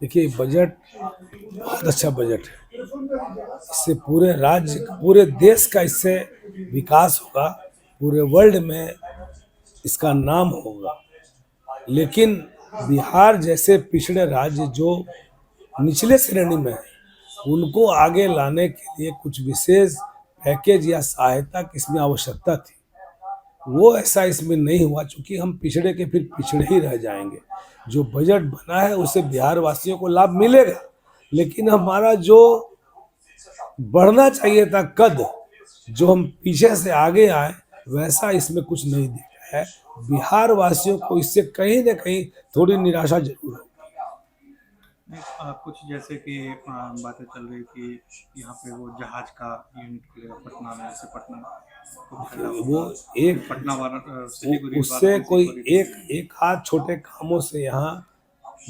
देखिए, बजट बहुत अच्छा बजट है। इससे पूरे राज्य, पूरे देश का इससे विकास होगा, पूरे वर्ल्ड में इसका नाम होगा। लेकिन बिहार जैसे पिछड़े राज्य जो निचले श्रेणी में है, उनको आगे लाने के लिए कुछ विशेष पैकेज या सहायता की इसमें आवश्यकता थी। वो ऐसा इसमें नहीं हुआ, चूंकि हम पिछड़े के फिर पिछड़े ही रह जाएंगे। जो बजट बना है उससे बिहार वासियों को लाभ मिलेगा, लेकिन हमारा जो बढ़ना चाहिए था कद, जो हम पीछे से आगे आए, वैसा इसमें कुछ नहीं दिख रहा है। बिहार वासियों को इससे कहीं ना कहीं थोड़ी निराशा जरूर होगी। नहीं, कुछ जैसे कि बातें चल रही थी, यहाँ पे वो जहाज का यूनिट खुलेगा पटना में, इससे पटना को फायदा वो होगा। एक पटना सिलीगुड़ी उससे वाराणसी कोई कॉरिडोर एक एक हाथ छोटे कामों से यहाँ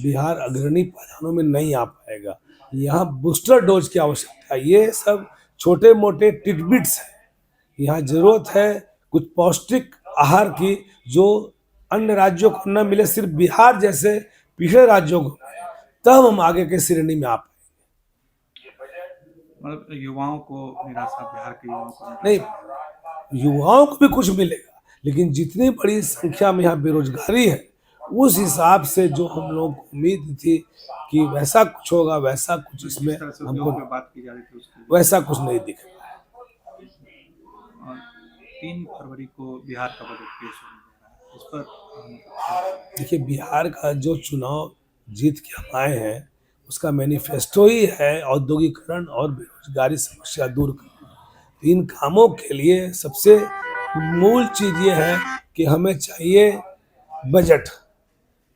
बिहार अग्रणी पायदानों में नहीं आ पाएगा। यहाँ बूस्टर डोज की आवश्यकता है। ये सब छोटे मोटे टिटबिट्स है। यहाँ जरूरत है कुछ पौष्टिक आहार की, जो अन्य राज्यों को न मिले, सिर्फ बिहार जैसे पिछड़े राज्यों को मिले, तब हम आगे के श्रेणी में आ पाएंगे। मतलब युवाओं को निराशा, बिहार के युवाओं को नहीं, निराशा। युवाओं को भी कुछ मिलेगा, लेकिन जितनी बड़ी संख्या में यहाँ बेरोजगारी है, उस हिसाब से जो हम लोग को उम्मीद थी कि वैसा कुछ होगा, वैसा कुछ इसमें जिस तरह से हमको उद्योग में बात की जा रही थी उसके लिए। वैसा कुछ नहीं दिख रहा है। और 3 फरवरी को बिहार का बजट पेश होने जा रहा है, उस पर देखिए, बिहार का जो चुनाव जीत के हम आए हैं, उसका मैनिफेस्टो ही है औद्योगिकरण और बेरोजगारी समस्या दूर करना। तो इन कामों के लिए सबसे मूल चीज ये है कि हमें चाहिए बजट।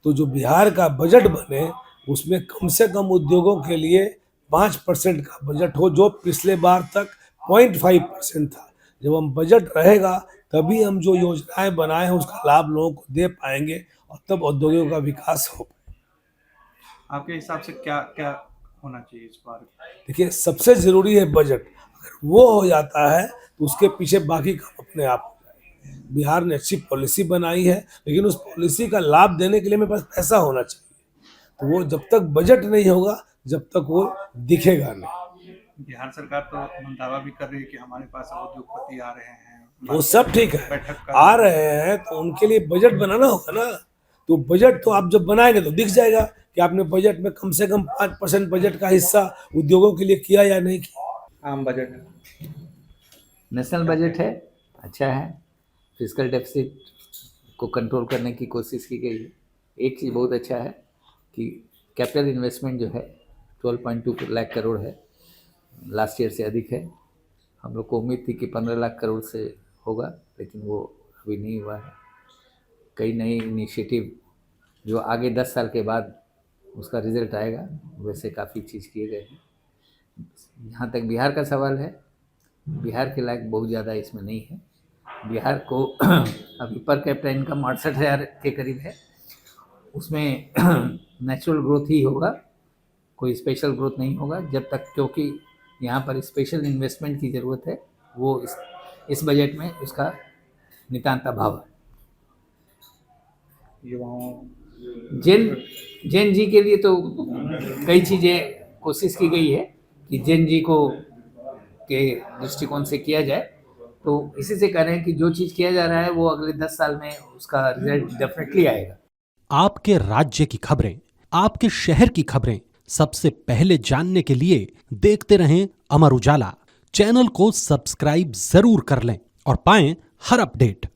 तो जो बिहार का बजट बने, उसमें कम से कम उद्योगों के लिए 5% का बजट हो, जो पिछले बार तक 0.5% था। जब हम बजट रहेगा, तभी हम जो योजनाएं बनाए हैं उसका लाभ लोगों को दे पाएंगे, और तब औद्योगिकों का विकास हो। आपके हिसाब से क्या क्या होना चाहिए इस बार? देखिए, सबसे जरूरी है बजट। अगर वो हो जाता है तो उसके पीछे बाकी काम अपने आप हो जाएगा। बिहार ने अच्छी पॉलिसी बनाई है, लेकिन उस पॉलिसी का लाभ देने के लिए मेरे पास पैसा होना चाहिए। तो वो जब तक बजट नहीं होगा, जब तक वो दिखेगा नहीं। बिहार सरकार तो दावा भी कर रही है कि हमारे पास उद्योगपति आ रहे हैं, वो सब ठीक है, बैठक कर आ रहे हैं तो उनके लिए बजट बनाना होगा ना। तो बजट तो आप जब बनाएंगे तो दिख जाएगा कि आपने बजट में कम से कम 5% बजट का हिस्सा उद्योगों के लिए किया या नहीं किया। आम बजट नेशनल बजट है, अच्छा है। फिजिकल डेफिसिट को कंट्रोल करने की कोशिश की गई है। एक चीज़ बहुत अच्छा है कि कैपिटल इन्वेस्टमेंट जो है 12.2 लाख करोड़ है, लास्ट ईयर से अधिक है। हम लोग को उम्मीद थी कि 15 लाख करोड़ से होगा, लेकिन वो अभी नहीं हुआ है। कई नई इनिशिएटिव जो आगे 10 साल के बाद उसका रिजल्ट आएगा, वैसे काफ़ी चीज़ किए गए हैं। यहाँ तक बिहार का सवाल है, बिहार के लायक बहुत ज़्यादा इसमें नहीं है। बिहार को अभी पर कैपिटा इनकम 68,000 के करीब है। उसमें नेचुरल ग्रोथ ही होगा, कोई स्पेशल ग्रोथ नहीं होगा जब तक, क्योंकि यहाँ पर स्पेशल इन्वेस्टमेंट की ज़रूरत है। वो इस बजट में उसका नितांत अभाव है। युवाओं जेन जी के लिए तो कई चीज़ें कोशिश की गई है कि जेन जी को के दृष्टिकोण से किया जाए। तो इसी से कह रहे हैं कि जो चीज़ किया जा रहा है वो अगले 10 साल में उसका रिजल्ट डेफिनेटली आएगा। आपके राज्य की खबरें, आपके शहर की खबरें सबसे पहले जानने के लिए देखते रहें अमर उजाला। चैनल को सब्सक्राइब जरूर कर लें और पाएं हर अपडेट।